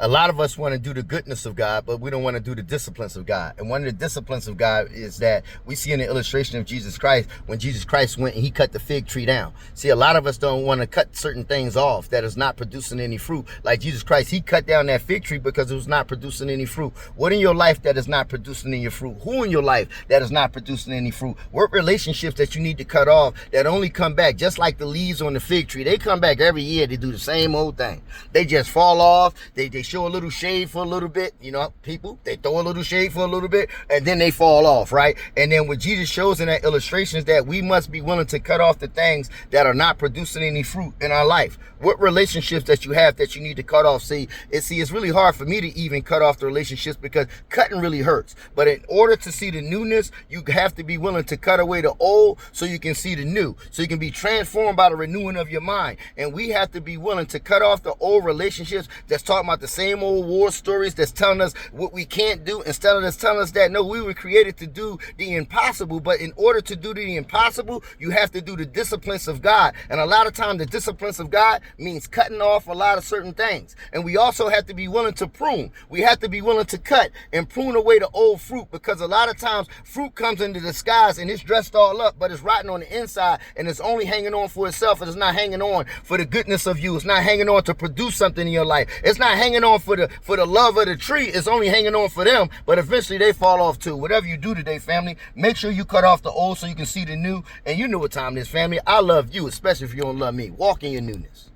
A lot of us want to do the goodness of God, but we don't want to do the disciplines of God. And one of the disciplines of God is that we see in the illustration of Jesus Christ, when Jesus Christ went and he cut the fig tree down. See, a lot of us don't want to cut certain things off that is not producing any fruit. Like Jesus Christ, he cut down that fig tree because it was not producing any fruit. What in your life that is not producing any fruit? Who in your life that is not producing any fruit? What relationships that you need to cut off that only come back, just like the leaves on the fig tree? They come back every year. They do the same old thing. They just fall off. They show a little shade for a little bit. You know, people, they throw a little shade for a little bit and then they fall off, right? And then what Jesus shows in that illustration is that we must be willing to cut off the things that are not producing any fruit in our life. What relationships that you have that you need to cut off? See, it's really hard for me to even cut off the relationships because cutting really hurts. But in order to see the newness, you have to be willing to cut away the old so you can see the new, so you can be transformed by the renewing of your mind. And we have to be willing to cut off the old relationships that's talking about the same old war stories, that's telling us what we can't do, instead of just telling us that, no, we were created to do the impossible. But in order to do the impossible, you have to do the disciplines of God. And a lot of times the disciplines of God means cutting off a lot of certain things. And we also have to be willing to prune. We have to be willing to cut and prune away the old fruit, because a lot of times fruit comes into disguise and it's dressed all up, but it's rotten on the inside and it's only hanging on for itself. And it's not hanging on for the goodness of you. It's not hanging on to produce something in your life. It's not hanging on for the love of the tree. It's only hanging on for them, but eventually they fall off too. Whatever you do today, family, make sure you cut off the old so you can see the new. And you know what time it is, family. I love you, especially if you don't love me. Walk in your newness.